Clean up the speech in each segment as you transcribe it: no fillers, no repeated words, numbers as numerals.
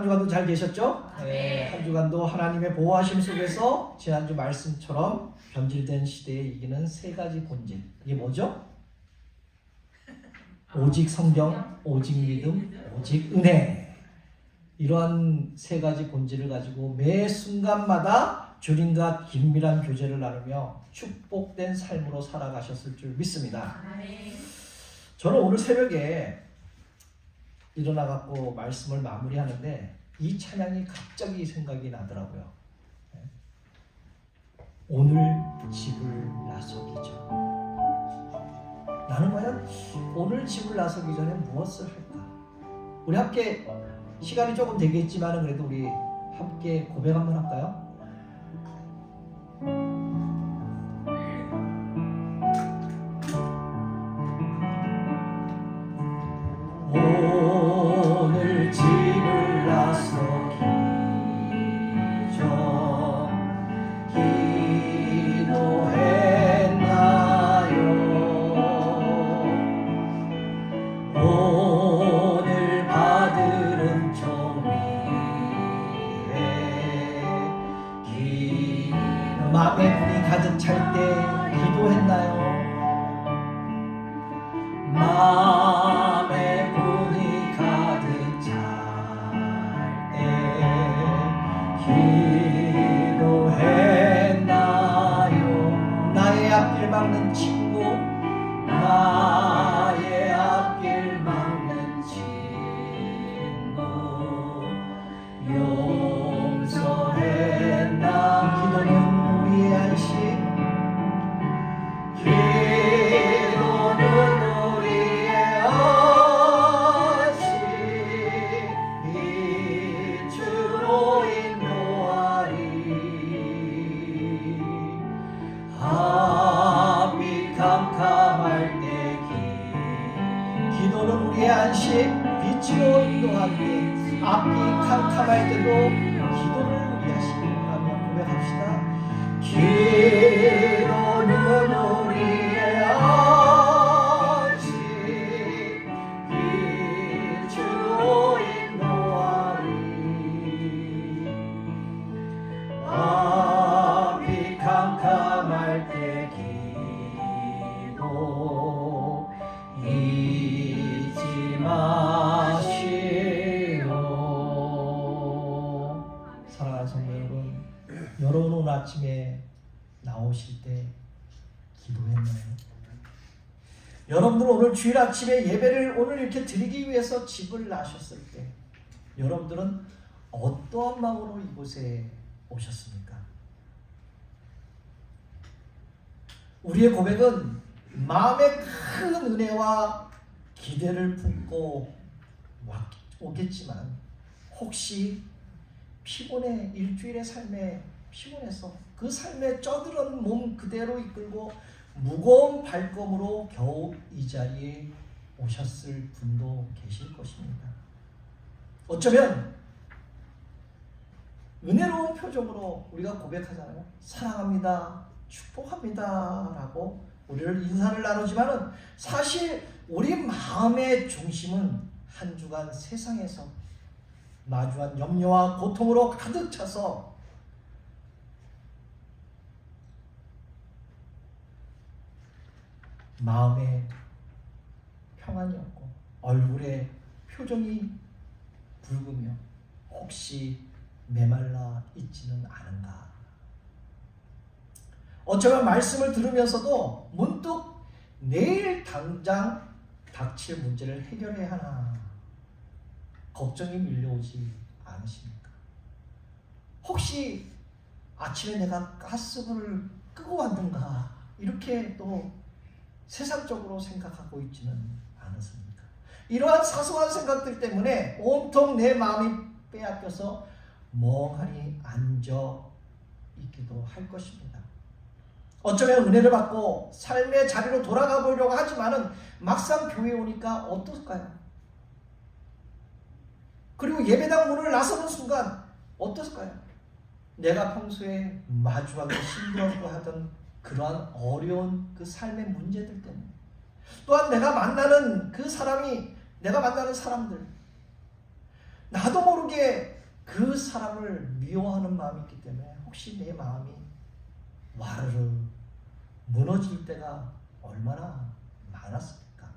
한 주간도 잘 계셨죠? 네. 한 주간도 하나님의 보호하심 속에서 지난주 말씀처럼 변질된 시대에 이기는 세 가지 본질. 이게 뭐죠? 오직 성경, 오직 믿음, 오직 은혜. 이러한 세 가지 본질을 가지고 매 순간마다 주님과 긴밀한 교제를 나누며 축복된 삶으로 살아가셨을 줄 믿습니다. 저는 오늘 새벽에 일어나갖고 말씀을 마무리하는데 이 찬양이 갑자기 생각이 나더라고요. 오늘 집을 나서기죠. 나는 과연 오늘 집을 나서기 전에 무엇을 할까? 우리 함께 시간이 조금 되겠지만 그래도 우리 함께 고백 한번 할까요? 오늘 집을 나서기 전 기도했나요? 오늘 받을 은총 위에 마음의 분이 가득 찰 때 기도했나요? 마음의 분이 가득 찰 때 기도했나요? 나의 앞길 막는 친구, 나의 앞길 막는 친구 용서했나? 기도는 우리의 안식, 안식, 빛으로 인도하기에 앞이 캄캄할 때도 기도를 우리 하시라며 고백합시다. 기도는 우리의 안식, 빛으로 인도하리. 앞이 캄캄할 때 기도 마시오. 사랑하는 성도 여러분, 여러분 오늘 아침에 나오실 때 기도했나요? 여러분들 오늘 주일 아침에 예배를 오늘 이렇게 드리기 위해서 집을 나셨을 때 여러분들은 어떠한 마음으로 이곳에 오셨습니까? 우리의 고백은 마음의 큰 은혜와 기대를 품고 오겠지만 혹시 피곤해, 일주일의 삶에 피곤해서 그 삶에 쩌들은 몸 그대로 이끌고 무거운 발걸음으로 겨우 이 자리에 오셨을 분도 계실 것입니다. 어쩌면 은혜로운 표정으로 우리가 고백하잖아요. 사랑합니다, 축복합니다 라고 우리를 인사를 나누지만은 사실 우리 마음의 중심은 한 주간 세상에서 마주한 염려와 고통으로 가득 차서 마음에 평안이 없고 얼굴에 표정이 붉으며 혹시 메말라 있지는 않은가? 어쩌면 말씀을 들으면서도 문득 내일 당장 닥칠 문제를 해결해야 하나 걱정이 밀려오지 않으십니까? 혹시 아침에 내가 가스불을 끄고 왔는가 이렇게 또 세상적으로 생각하고 있지는 않으십니까? 이러한 사소한 생각들 때문에 온통 내 마음이 빼앗겨서 멍하니 앉아 있기도 할 것입니다. 어쩌면 은혜를 받고 삶의 자리로 돌아가 보려고 하지만은 막상 교회에 오니까 어떨까요? 그리고 예배당 문을 나서는 순간 어떨까요? 내가 평소에 마주하기 힘들어하던 그러한 어려운 그 삶의 문제들 때문에 또한 내가 만나는 그 사람이 내가 만나는 사람들 나도 모르게 그 사람을 미워하는 마음이 있기 때문에 혹시 내 마음이 와르르 무너질 때가 얼마나 많았습니까?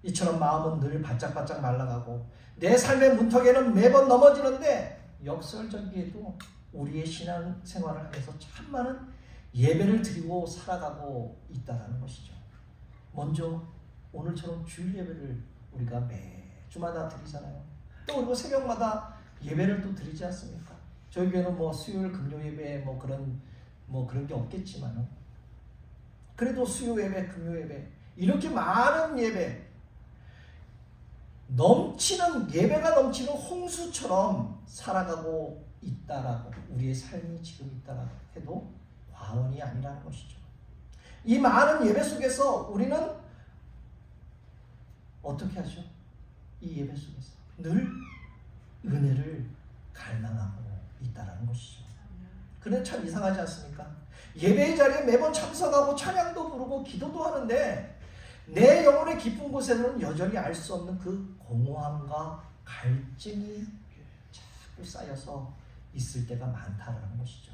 이처럼 마음은 늘 바짝바짝 말라가고 내 삶의 문턱에는 매번 넘어지는데 역설적이게도 우리의 신앙생활을 하면서 참 많은 예배를 드리고 살아가고 있다는 것이죠. 먼저 오늘처럼 주일 예배를 우리가 매주마다 드리잖아요. 또 그리고 새벽마다 예배를 또 드리지 않습니까? 저희 교회는 뭐 수요일 금요 예배 뭐 그런 게 없겠지만 그래도 수요 예배 금요 예배 이렇게 많은 예배 넘치는 예배가 넘치는 홍수처럼 살아가고 있다라고 우리의 삶이 지금 있다라고 해도 과언이 아니라는 것이죠. 이 많은 예배 속에서 우리는 어떻게 하죠? 이 예배 속에서 늘 은혜를 갈망하고 있다라는 것이죠. 그런데 참 이상하지 않습니까? 예배의 자리에 매번 참석하고 찬양도 부르고 기도도 하는데 내 영혼의 깊은 곳에는 여전히 알 수 없는 그 공허함과 갈증이 자꾸 쌓여서 있을 때가 많다라는 것이죠.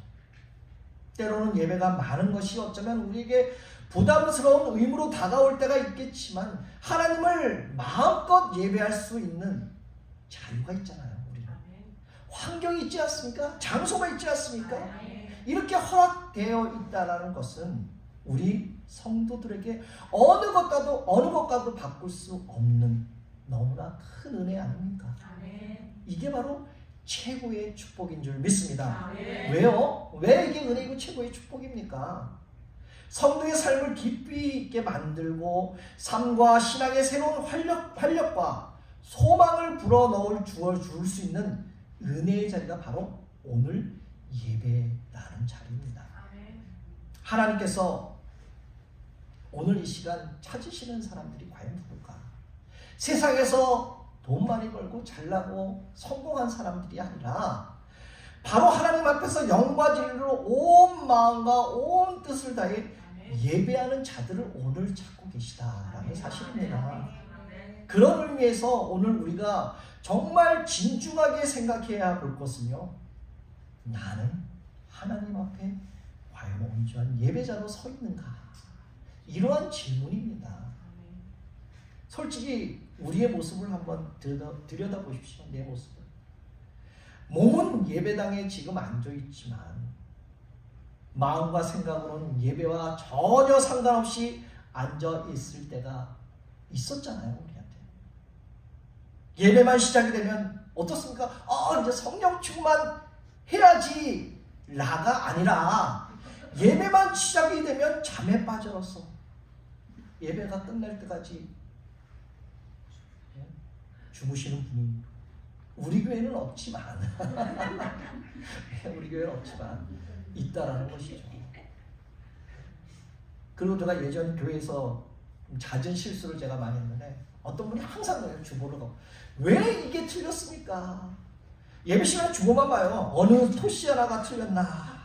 때로는 예배가 많은 것이 어쩌면 우리에게 부담스러운 의무로 다가올 때가 있겠지만 하나님을 마음껏 예배할 수 있는 자유가 있잖아요. 우리는 환경이 있지 않습니까? 장소가 있지 않습니까? 이렇게 허락되어 있다는 것은 우리 성도들에게 어느 것과도 바꿀 수 없는 너무나 큰 은혜 아닙니까? 이게 바로 최고의 축복인 줄 믿습니다. 왜요? 왜 이게 은혜이고 최고의 축복입니까? 성도의 삶을 깊이 있게 만들고 삶과 신앙의 새로운 활력과 소망을 불어넣을 줄 수 있는 은혜의 자리가 바로 오늘 예배라는 자리입니다. 하나님께서 오늘 이 시간 찾으시는 사람들이 과연 누굴까? 세상에서 돈 많이 벌고 잘나고 성공한 사람들이 아니라 바로 하나님 앞에서 영과 진리로 온 마음과 온 뜻을 다해 예배하는 자들을 오늘 찾고 계시다라는 사실입니다. 그런 의미에서 오늘 우리가 정말 진중하게 생각해야 볼 것은요, 나는 하나님 앞에 과연 온전한 예배자로 서 있는가? 이러한 질문입니다. 솔직히 우리의 모습을 한번 들여다보십시오. 내 모습을. 몸은 예배당에 지금 앉아있지만 마음과 생각으로는 예배와 전혀 상관없이 앉아있을 때가 있었잖아요. 우리한테. 예배만 시작이 되면 어떻습니까? 이제 성령 충만 해야지 라가 아니라 예배만 시작이 되면 잠에 빠져서 예배가 끝날 때까지 주무시는 분이 우리 교회는 없지만 우리 교회는 없지만 있다라는 것이죠. 그리고 제가 예전 교회에서 잦은 실수를 제가 많이 했는데 어떤 분이 항상 그래요. 주보를 가고 왜 이게 틀렸습니까? 예배 시간에 주보만 봐요. 어느 토시 하나가 틀렸나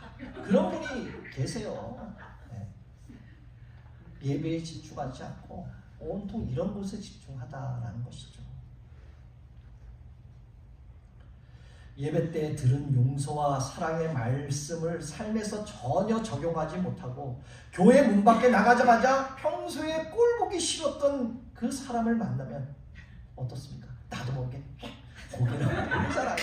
그런 분이 계세요. 예배에 집중하지 않고 온통 이런 곳에 집중하다라는 것이죠. 예배 때 들은 용서와 사랑의 말씀을 삶에서 전혀 적용하지 못하고 교회 문 밖에 나가자마자 평소에 꼴 보기 싫었던 그 사람을 만나면 어떻습니까? 나도 모르게 고개를 돌리잖아요.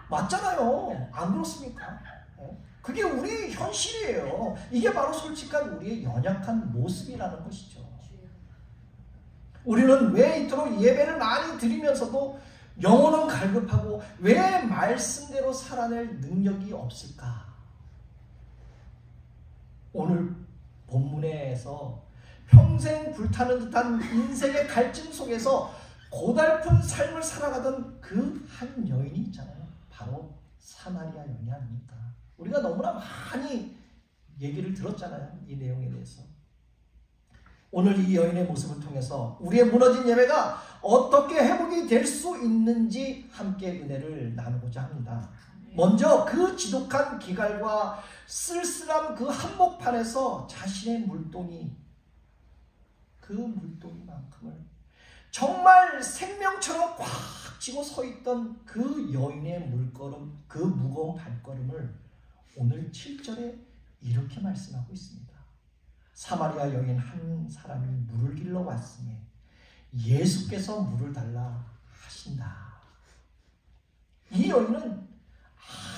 맞잖아요. 안 그렇습니까? 그게 우리 현실이에요. 이게 바로 솔직한 우리의 연약한 모습이라는 것이죠. 우리는 왜 이토록 예배를 많이 드리면서도 영혼은 갈급하고 왜 말씀대로 살아낼 능력이 없을까? 오늘 본문에서 평생 불타는 듯한 인생의 갈증 속에서 고달픈 삶을 살아가던 그 한 여인이 있잖아요. 바로 사마리아 여인이 아닙니까? 우리가 너무나 많이 얘기를 들었잖아요. 이 내용에 대해서. 오늘 이 여인의 모습을 통해서 우리의 무너진 예배가 어떻게 회복이 될 수 있는지 함께 은혜를 나누고자 합니다. 먼저 그 지독한 기갈과 쓸쓸한 그 한복판에서 자신의 물동이 그 물동이만큼을 정말 생명처럼 꽉 쥐고 서 있던 그 여인의 물걸음, 그 무거운 발걸음을 오늘 7절에 이렇게 말씀하고 있습니다. 사마리아 여인 한 사람이 물을 길러 왔으니 예수께서 물을 달라 하신다. 이 여인은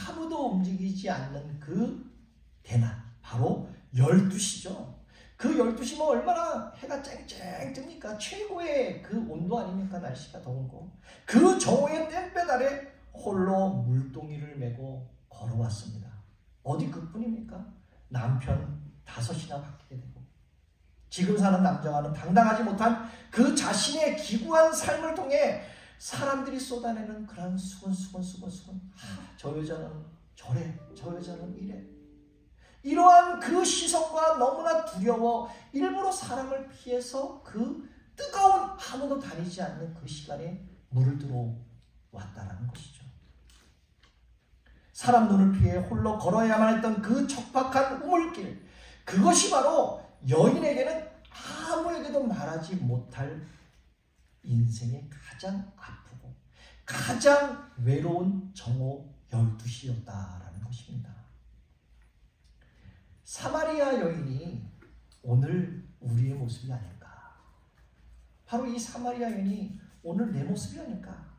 아무도 움직이지 않는 그 대낮, 바로 12시죠. 그 12시면 얼마나 해가 쨍쨍 뜹니까? 최고의 그 온도 아닙니까? 날씨가 더운 거. 그 정오의 땡볕 아래 홀로 물동이를 메고 걸어왔습니다. 어디 그뿐입니까? 남편 5이나 바뀌게 되고, 지금 사는 남자와는 당당하지 못한 그 자신의 기구한 삶을 통해 사람들이 쏟아내는 그런 수건. 저 여자는 저래, 저 여자는 이래. 이러한 그 시선과 너무나 두려워 일부러 사람을 피해서 그 뜨거운 아무도 다니지 않는 그 시간에 물을 들어왔다라는 것이죠. 사람 눈을 피해 홀로 걸어야만 했던 그 척박한 우물길, 그것이 바로 여인에게는 아무에게도 말하지 못할 인생의 가장 아프고 가장 외로운 정오 12시였다라는 것입니다. 사마리아 여인이 오늘 우리의 모습이 아닐까? 바로 이 사마리아 여인이 오늘 내 모습이 아닐까?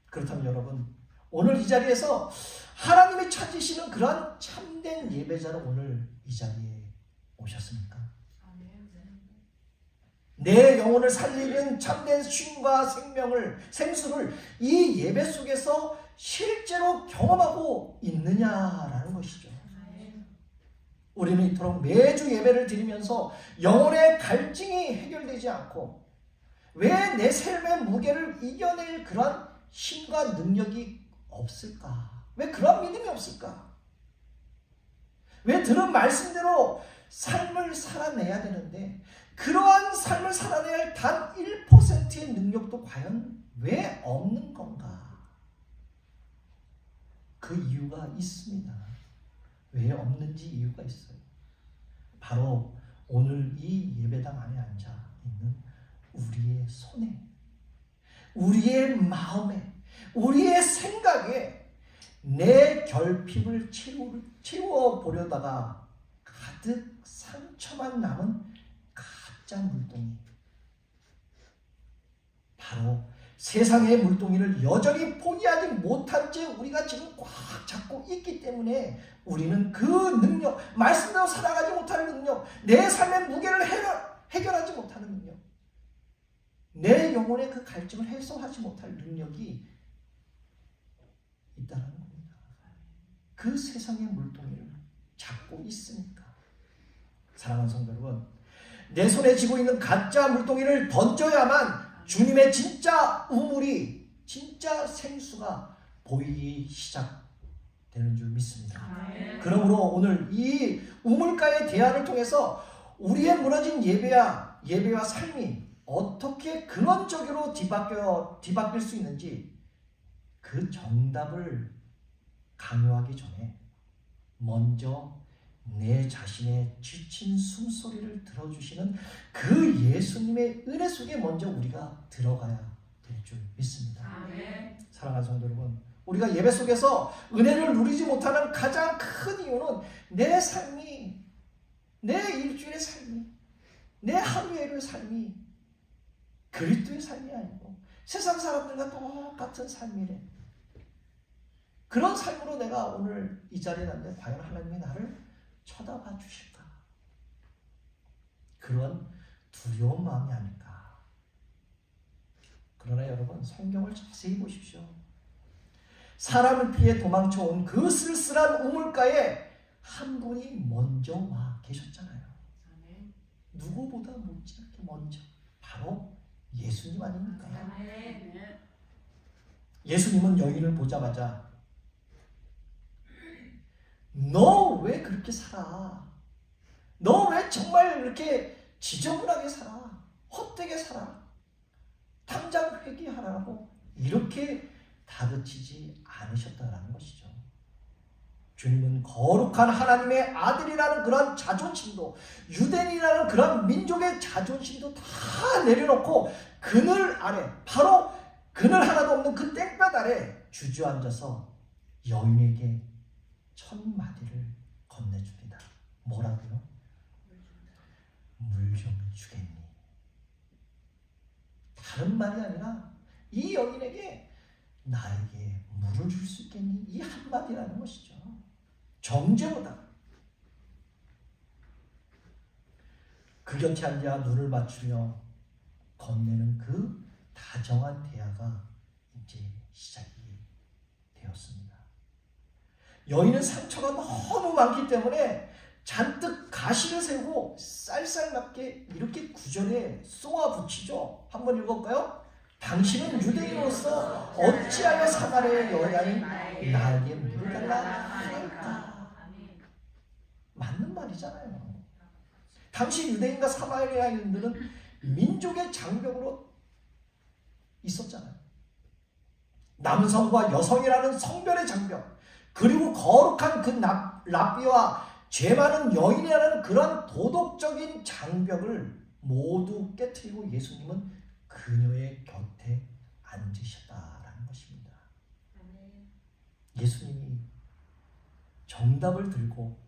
그렇다면 여러분, 오늘 이 자리에서 하나님이 찾으시는 그러한 참된 예배자로 오늘 이 자리에 오셨습니까? 내 영혼을 살리는 참된 쉼과 생수를 이 예배 속에서 실제로 경험하고 있느냐라는 것이죠. 우리는 이토록 매주 예배를 드리면서 영혼의 갈증이 해결되지 않고 왜 내 삶의 무게를 이겨낼 그러한 힘과 능력이 없을까? 왜 그런 믿음이 없을까? 왜 들은 말씀대로 삶을 살아내야 되는데 그러한 삶을 살아내야 할 단 1%의 능력도 과연 왜 없는 건가? 그 이유가 있습니다. 왜 없는지 이유가 있어요. 바로 오늘 이 예배당 안에 앉아 있는 우리의 손에, 우리의 마음에, 우리의 생각에 내 결핍을 채워보려다가 가득 상처만 남은 가짜 물동이, 바로 세상의 물동이를 여전히 포기하지 못한 채 우리가 지금 꽉 잡고 있기 때문에 우리는 그 능력, 말씀대로 살아가지 못하는 능력, 내 삶의 무게를 해결하지 못하는 능력, 내 영혼의 그 갈증을 해소하지 못할 능력이 있다는 겁니다. 그 세상의 물동이를 잡고 있으니까. 사랑하는 성도 여러분, 내 손에 쥐고 있는 가짜 물동이를 던져야만 주님의 진짜 우물이, 진짜 생수가 보이기 시작되는 줄 믿습니다. 그러므로 오늘 이 우물가의 대화를 통해서 우리의 무너진 예배와 삶이 어떻게 근원적으로 뒤바뀔 수 있는지 그 정답을 강요하기 전에 먼저 내 자신의 지친 숨소리를 들어주시는 그 예수님의 은혜 속에 먼저 우리가 들어가야 될 줄 믿습니다. 아멘. 사랑하는 성도 여러분, 우리가 예배 속에서 은혜를 누리지 못하는 가장 큰 이유는 내 삶이, 내 일주일의 삶이, 내 하루의 삶이 그리스도의 삶이 아니고 세상 사람들과 똑같은 삶이래. 그런 삶으로 내가 오늘 이 자리에 왔는데 과연 하나님이 나를 쳐다봐 주실까? 그런 두려운 마음이 아닐까? 그러나 여러분, 성경을 자세히 보십시오. 사람을 피해 도망쳐온 그 쓸쓸한 우물가에 한 분이 먼저 와 계셨잖아요. 누구보다 못지않게 먼저. 바로 예수님 아닙니까? 예수님은 여인을 보자마자 너 왜 그렇게 살아? 너 왜 정말 이렇게 지저분하게 살아? 헛되게 살아? 당장 회개하라고 이렇게 다그치지 않으셨다라는 것이죠. 주님은 거룩한 하나님의 아들이라는 그런 자존심도, 유대인이라는 그런 민족의 자존심도 다 내려놓고 그늘 아래, 바로 그늘 하나도 없는 그 땡볕 아래 주저앉아서 여인에게 첫 마디를 건네줍니다. 뭐라고요? 물 좀 주겠니? 다른 말이 아니라 이 여인에게 나에게 물을 줄 수 있겠니? 이 한마디라는 것이죠. 정죄보다 그 곁에 앉아 눈을 맞추며 건네는 그 다정한 대화가 이제 시작이 되었습니다. 여인은 상처가 너무 많기 때문에 잔뜩 가시를 세고 쌀쌀맞게 이렇게 구절에 쏘아붙이죠. 한번 읽어볼까요? 당신은 유대인으로서 어찌하여 사마리아의 여인이 나에게 물을 달라 하나이까? 맞는 말이잖아요. 당시 유대인과 사마리아인들은 민족의 장벽으로 있었잖아요. 남성과 여성이라는 성별의 장벽, 그리고 거룩한 그 랍비와 죄 많은 여인이라는 그런 도덕적인 장벽을 모두 깨트리고 예수님은 그녀의 곁에 앉으셨다라는 것입니다. 예수님이 정답을 들고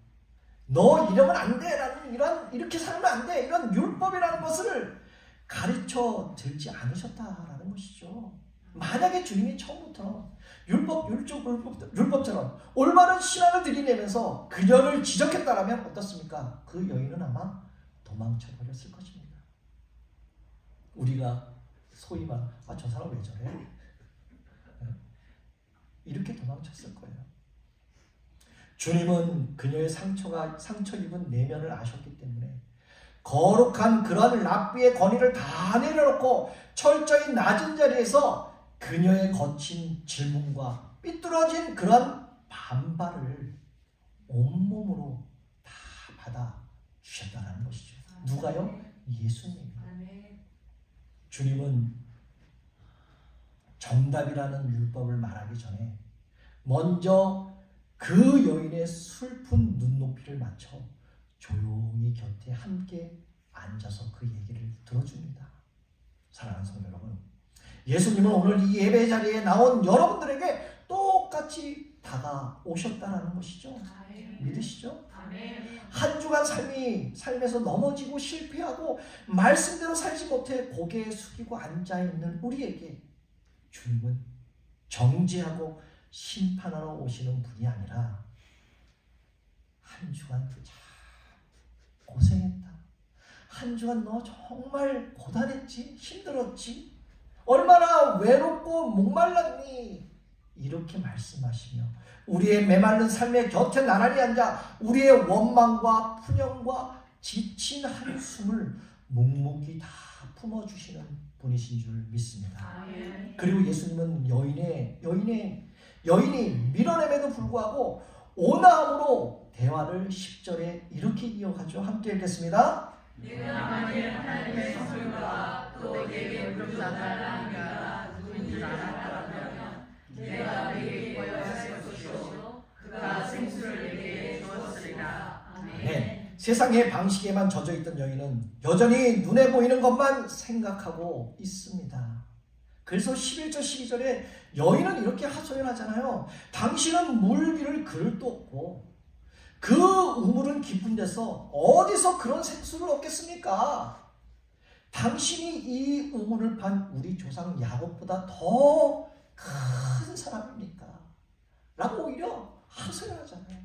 너 이러면 안 돼! 라는 이렇게 살면 안 돼! 이런 율법이라는 것을 가르쳐 들지 않으셨다라는 것이죠. 만약에 주님이 처음부터 율법처럼 올바른 신앙을 들이내면서 그녀를 지적했다라면 어떻습니까? 그 여인은 아마 도망쳐 버렸을 것입니다. 우리가 소위 말, 저 사람 왜 저래? 이렇게 도망쳤을 거예요. 주님은 그녀의 상처 입은 내면을 아셨기 때문에 거룩한 그런 랍비의 권위를 다 내려놓고 철저히 낮은 자리에서 그녀의 거친 질문과 삐뚤어진 그런 반발을 온몸으로 다 받아주셨다는 것이죠. 누가요? 예수님이. 주님은 정답이라는 율법을 말하기 전에 먼저 그 여인의 슬픈 눈높이를 맞춰 조용히 곁에 함께 앉아서 그 얘기를 들어줍니다. 사랑하는 성도 여러분, 예수님은 오늘 이 예배 자리에 나온 여러분들에게 똑같이 다가오셨다는 것이죠. 믿으시죠? 한 주간 삶에서 넘어지고 실패하고 말씀대로 살지 못해 고개 숙이고 앉아있는 우리에게 주님은 정죄하고 심판하러 오시는 분이 아니라 한 주간 참 고생했다. 한 주간 너 정말 고단했지? 힘들었지? 얼마나 외롭고 목말랐니? 이렇게 말씀하시며 우리의 메마른 삶의 곁에 나란히 앉아 우리의 원망과 푸념과 지친 한숨을 묵묵히 다 품어주시는 분이신 줄 믿습니다. 그리고 예수님은 여인이 밀어냄에도 불구하고 온화함으로 대화를 10절에 이렇게 이어가죠. 함께 읽겠습니다. 내가 만일 하나님의 성령과 또 내게 물을 달라니가 누구인 줄 알았다면 내가 내게 보여줄 것이요 그가 생수를 내게 주었으리라. 아멘. 세상의 방식에만 젖어있던 여인은 여전히 눈에 보이는 것만 생각하고 있습니다. 그래서 11절 12절에 여인은 이렇게 하소연하잖아요. 당신은 물기를 그릇도 없고 그 우물은 깊은 데서 어디서 그런 생수를 얻겠습니까? 당신이 이 우물을 판 우리 조상 야곱보다 더 큰 사람입니까? 라고 오히려 하소연하잖아요.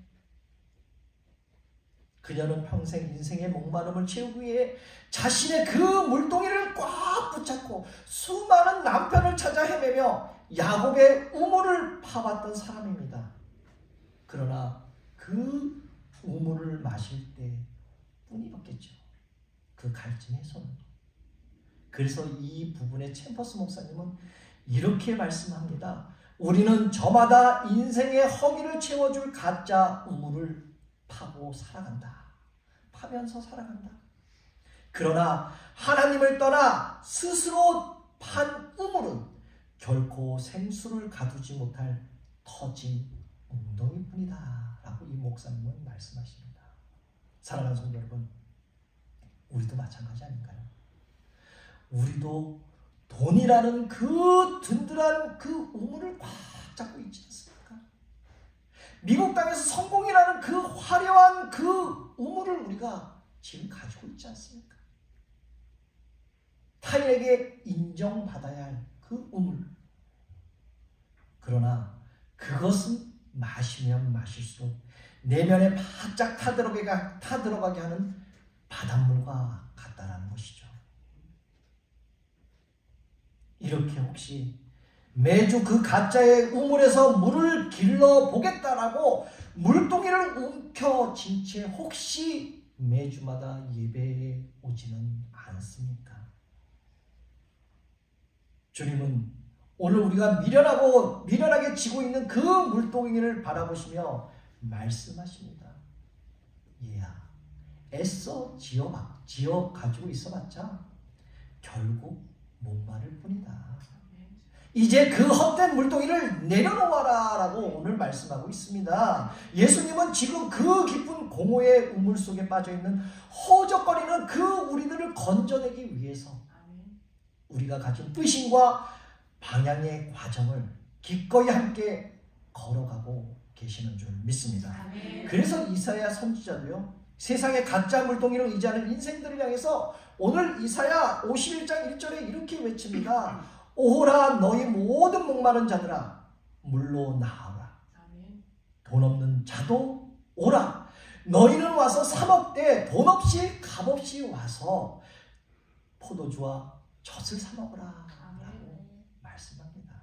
그녀는 평생 인생의 목마름을 채우기 위해 자신의 그 물동이를 꽉 붙잡고 수많은 남편을 찾아 헤매며 야곱의 우물을 파봤던 사람입니다. 그러나 그 우물을 마실 때 뿐이었겠죠. 그 갈증에서는. 그래서 이 부분에 챔버스 목사님은 이렇게 말씀합니다. 우리는 저마다 인생의 허기를 채워줄 가짜 우물을 파고 살아간다. 파면서 살아간다. 그러나 하나님을 떠나 스스로 판 우물은 결코 생수를 가두지 못할 터진 웅덩이뿐이다 라고 이 목사님은 말씀하십니다. 사랑하는 성도 여러분, 우리도 마찬가지 아닌가요? 우리도 돈이라는 그 든든한 그 우물을 꽉 잡고 있지 않습니까? 미국 땅에서 성공이라는 그 화려한 그 우물을 우리가 지금 가지고 있지 않습니까? 타인에게 인정받아야 할 그 우물. 그러나 그것은 마시면 마실수록 내면에 바짝 타들어가게 하는 바닷물과 같다라는 것이죠. 이렇게 혹시 매주 그 가짜의 우물에서 물을 길러 보겠다라고 물동이를 움켜쥔 채 혹시 매주마다 예배에 오지는 않습니까? 주님은 오늘 우리가 미련하게 지고 있는 그 물동이를 바라보시며 말씀하십니다. 얘야, 애써 지어 가지고 있어봤자 결국 목마를 뿐이다. 이제 그 헛된 물동이를 내려놓아라 라고 오늘 말씀하고 있습니다. 예수님은 지금 그 깊은 공허의 우물 속에 빠져있는 허우적거리는 그 우리들을 건져내기 위해서 우리가 가진 뜻심과 방향의 과정을 기꺼이 함께 걸어가고 계시는 줄 믿습니다. 그래서 이사야 선지자도요, 세상의 가짜 물동이를 의지하는 인생들을 향해서 오늘 이사야 51장 1절에 이렇게 외칩니다. 오라 너희 모든 목마른 자들아 물로 나와라. 돈 없는 자도 오라. 너희는 와서 사 먹되 돈 없이 값없이 와서 포도주와 젖을 사 먹으라 라고 말씀합니다.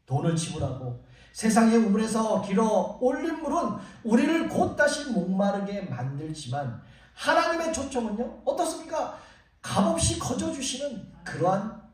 돈을 지불하고 세상의 우물에서 길어 올린 물은 우리를 곧 다시 목마르게 만들지만 하나님의 초청은요 어떻습니까? 값없이 거저주시는 그러한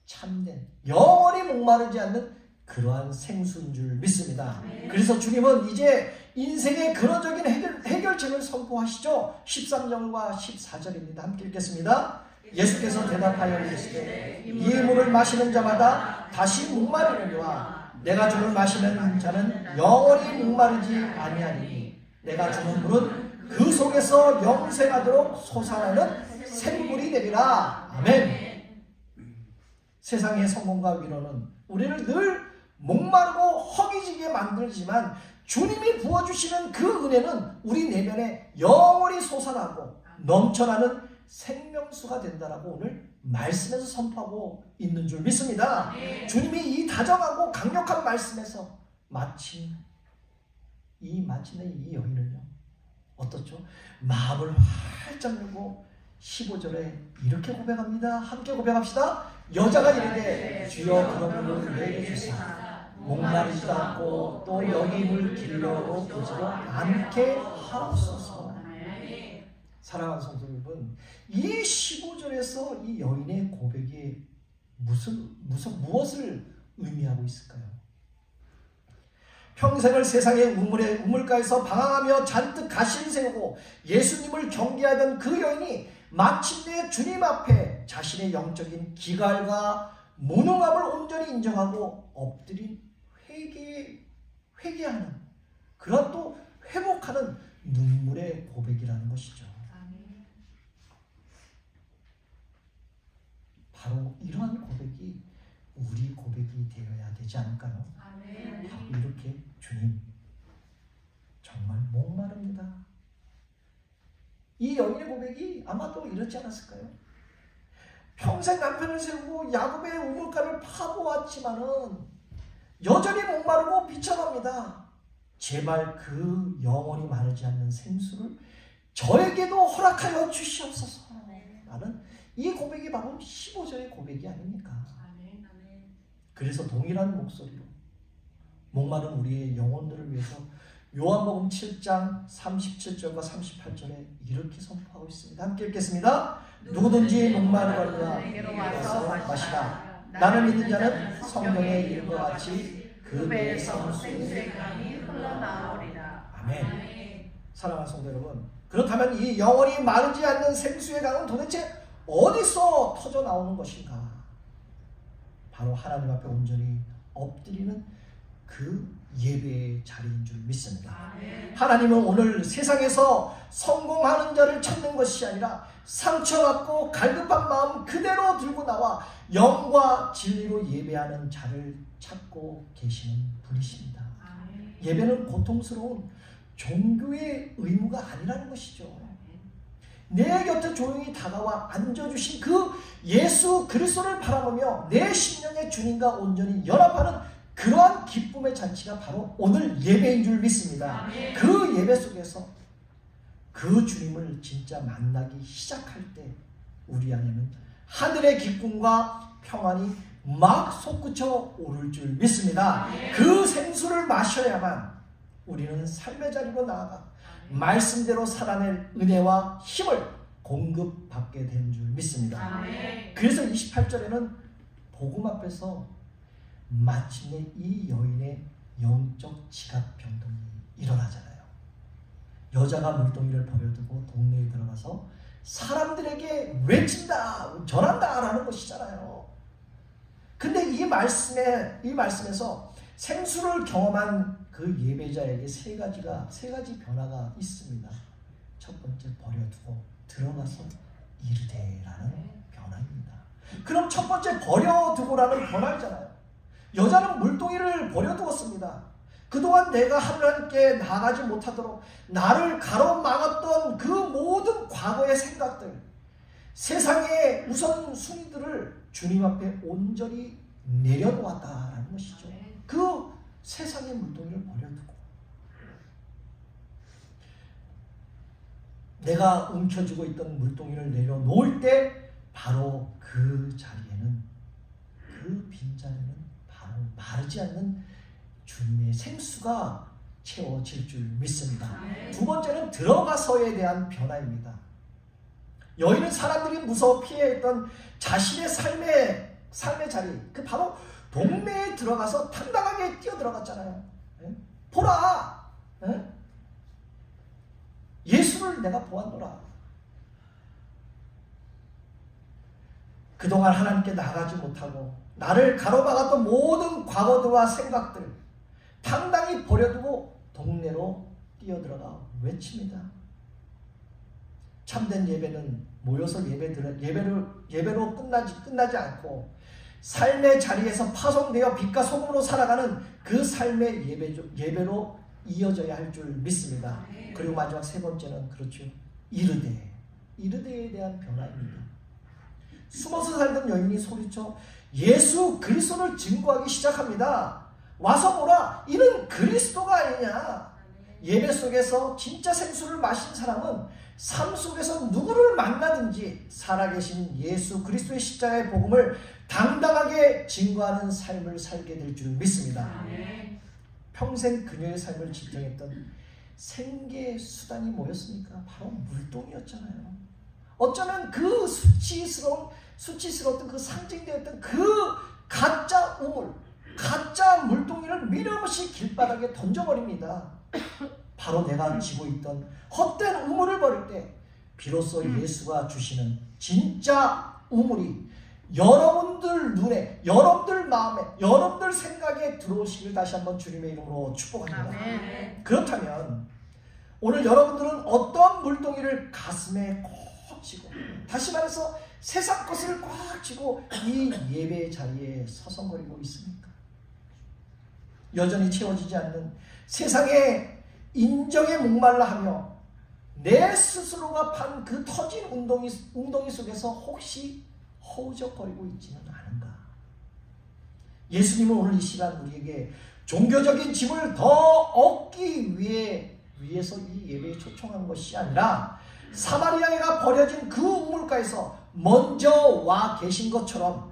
참된 영원히 목마르지 않는 그러한 생수인 줄 믿습니다. 그래서 주님은 이제 인생의 근원적인 해결책을 선포하시죠. 13절과 14절입니다. 함께 읽겠습니다. 예수께서 대답하여 이르시되 이 물을 마시는 자마다 다시 목마르느니와 내가 주는 마시는 자는 영원히 목마르지 아니하리니 내가 주는 물은 그 속에서 영생하도록 솟아나는 샘물이 되리라. 아멘. 세상의 성공과 위로는 우리를 늘 목마르고 허기지게 만들지만 주님이 부어주시는 그 은혜는 우리 내면에 영원히 솟아나고 넘쳐나는 생명수가 된다라고 오늘 말씀에서 선포하고 있는 줄 믿습니다. 주님이 이 다정하고 강력한 말씀에서 마침내 이 여인을요 어떻죠? 마음을 활짝 열고 15절에 이렇게 고백합니다. 함께 고백합시다. 여자가 이르되 주여 그런 물을 내게 주사 목마르지도 않고 또 여기 물 길러도 보지도 않게 하옵소서. 사랑하는 성도 여러분, 이 15절에서 이 여인의 고백이 무엇을 의미하고 있을까요? 평생을 세상의 우물가에서 방황하며 잔뜩 가시를 세우고 예수님을 경계하던 그 여인이 마침내 주님 앞에 자신의 영적인 기갈과 무능함을 온전히 인정하고 엎드린 회개하는 그런 또 회복하는 눈물의 고백이라는 것이죠. 바로 이러한 고백이 우리 고백이 되어야 되지 않을까요? 바로 이렇게 주님 정말 목마릅니다. 이 여인의 고백이 아마도 이렇지 않았을까요? 평생 남편을 세우고 야곱의 우물가를 파보았지만은 여전히 목마르고 비천합니다. 제발 그 영원히 마르지 않는 생수를 저에게도 허락하여 주시옵소서. 라는 이 고백이 바로 15절의 고백이 아닙니까? 그래서 동일한 목소리로 목마른 우리의 영혼들을 위해서 요한복음 7장 37절과 38절에 이렇게 선포하고 있습니다. 함께 읽겠습니다. 누구든지 목마르거니와 내게로 와서 마시라. 나를 믿는 자는 성령의 이름과 같이 그 배에서 생수의 강이 흘러나오리라. 아멘. 사랑하는 성도 여러분, 그렇다면 이 영원히 마르지 않는 생수의 강은 도대체 어디서 터져 나오는 것인가? 바로 하나님 앞에 온전히 엎드리는 그 예배의 자리인 줄 믿습니다. 아멘. 하나님은 오늘 세상에서 성공하는 자를 찾는 것이 아니라 상처받고 갈급한 마음 그대로 들고 나와 영과 진리로 예배하는 자를 찾고 계시는 분이십니다. 아멘. 예배는 고통스러운 종교의 의무가 아니라는 것이죠. 내 곁에 조용히 다가와 앉아주신 그 예수 그리스도를 바라보며 내 심령의 주님과 온전히 연합하는 그러한 기쁨의 잔치가 바로 오늘 예배인 줄 믿습니다. 아멘. 그 예배 속에서 그 주님을 진짜 만나기 시작할 때 우리 안에는 하늘의 기쁨과 평안이 막 솟구쳐 오를 줄 믿습니다. 아멘. 그 생수를 마셔야만 우리는 삶의 자리로 나아가 말씀대로 살아낼 은혜와 힘을 공급받게 되는 줄 믿습니다. 아멘. 그래서 28절에는 복음 앞에서 마침내 이 여인의 영적 지각 변동이 일어나잖아요. 여자가 물동이를 버려두고 동네에 들어가서 사람들에게 외친다, 전한다 라는 것이잖아요. 근데 이 말씀에서 생수를 경험한 그 예배자에게 세 가지 변화가 있습니다. 첫 번째, 버려두고 들어가서 이르되라는 변화입니다. 그럼 첫 번째 버려두고라는 변화잖아요. 여자는 물동이를 버려두었습니다. 그동안 내가 하나님께 나가지 못하도록 나를 가로막았던 그 모든 과거의 생각들, 세상의 우선순위들을 주님 앞에 온전히 내려놓았다라는 것이죠. 그 세상의 물동이를 버려두고 내가 움켜쥐고 있던 물동이를 내려놓을 때 바로 그 자리에는, 그 빈자리는 바로 마르지 않는 주님의 생수가 채워질 줄 믿습니다. 두 번째는 들어가서에 대한 변화입니다. 여인은 사람들이 무서워 피해했던 자신의 삶의 자리, 그 바로 동네에 들어가서 당당하게 뛰어들어갔잖아요. 보라! 예수를 내가 보았노라. 그동안 하나님께 나가지 못하고 나를 가로막았던 모든 과거들과 생각들 당당히 버려두고 동네로 뛰어들어가 외칩니다. 참된 예배는 모여서 예배로 끝나지 않고 삶의 자리에서 파송되어 빛과 소금으로 살아가는 그 삶의 예배로 이어져야 할 줄 믿습니다. 그리고 마지막 세 번째는 그렇죠. 이르되에 대한 변화입니다. 숨어서 살던 여인이 소리쳐 예수 그리스도를 증거하기 시작합니다. 와서 보라, 이는 그리스도가 아니냐. 예배 속에서 진짜 생수를 마신 사람은 삶 속에서 누구를 만나든지 살아계신 예수 그리스도의 십자가의 복음을 당당하게 증거하는 삶을 살게 될 줄 믿습니다. 아멘. 평생 그녀의 삶을 지탱했던 생계 수단이 뭐였습니까? 바로 물동이었잖아요. 어쩌면 그 수치스러웠던 그 상징되었던 그 가짜 우물, 가짜 물동이를 미련없이 길바닥에 던져버립니다. 바로 내가 지고 있던 헛된 우물을 버릴 때 비로소 예수가 주시는 진짜 우물이 여러분들 눈에, 여러분들 마음에, 여러분들 생각에 들어오시길 다시 한번 주님의 이름으로 축복합니다. 아멘. 그렇다면 오늘 여러분들은 어떤 물동이를 가슴에 꼭 쥐고, 다시 말해서 세상 것을 꽉 쥐고 이 예배 자리에 서성거리고 있습니까? 여전히 채워지지 않는 세상의 인정에 목말라 하며 내 스스로가 판 그 터진 웅덩이 속에서 혹시 허우적거리고 있지는 않은가? 예수님은 오늘 이 시간 우리에게 종교적인 짐을 더 얻기 위해서 이 예배에 초청한 것이 아니라 사마리아가 버려진 그 우물가에서 먼저 와 계신 것처럼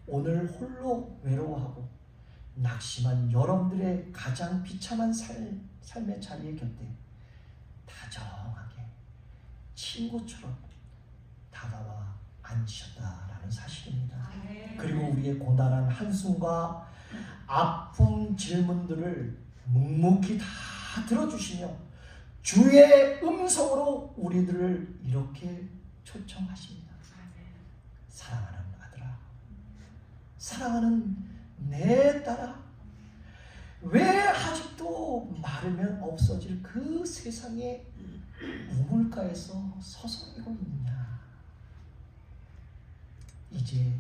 오늘 홀로 외로워하고 낙심한 여러분들의 가장 비참한 삶의 자리의 곁에 다정하게 친구처럼 다가와 앉으셨다라는 사실입니다. 그리고 우리의 고단한 한숨과 아픔 질문들을 묵묵히 다 들어주시며 주의 음성으로 우리들을 이렇게 초청하십니다. 사랑하는 아들아, 사랑하는 내 딸아, 왜 아직도 마르면 없어질 그 세상의 우물가에서 서성이고 있느냐? 이제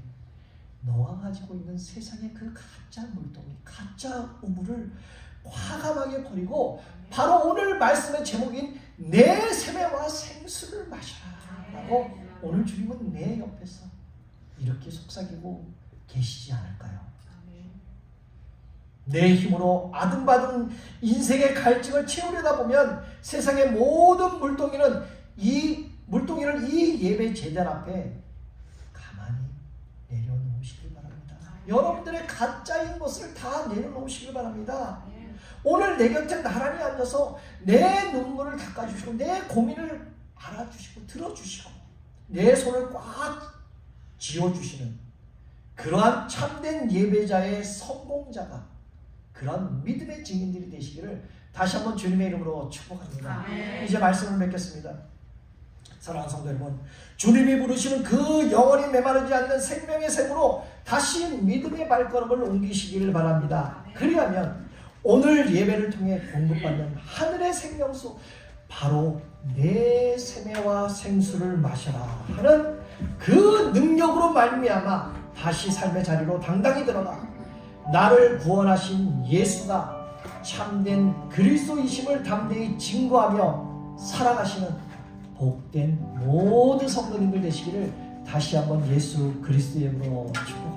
너가 가지고 있는 세상의 그 가짜 물동이, 가짜 우물을 과감하게 버리고 바로 오늘 말씀의 제목인 내 세매와 생수를 마셔라 라고 오늘 주님은 내 옆에서 이렇게 속삭이고 계시지 않을까요? 내 힘으로 아등바등 인생의 갈증을 채우려다 보면 세상의 모든 물동이를 이 예배 제단 앞에 가만히 내려놓으시길 바랍니다. 여러분들의 가짜인 것을 다 내려놓으시길 바랍니다. 오늘 내 곁에 나란히 앉아서 내 눈물을 닦아주시고 내 고민을 알아주시고 들어주시고 내 손을 꽉 쥐어주시는 그러한 참된 예배자의 성공자가, 그러한 믿음의 증인들이 되시기를 다시 한번 주님의 이름으로 축복합니다. 이제 말씀을 맺겠습니다. 사랑하는 성도 여러분, 주님이 부르시는 그 영원히 메마르지 않는 생명의 샘으로 다시 믿음의 발걸음을 옮기시기를 바랍니다. 그리하면 오늘 예배를 통해 공급받는 하늘의 생명수, 바로 내 세매와 생수를 마셔라 하는 그 능력으로 말미암아 다시 삶의 자리로 당당히 들어가 나를 구원하신 예수가 참된 그리스도이심을 담대히 증거하며 살아가시는 복된 모든 성도님들 되시기를 다시 한번 예수 그리스도의 이름으로 축복합니다.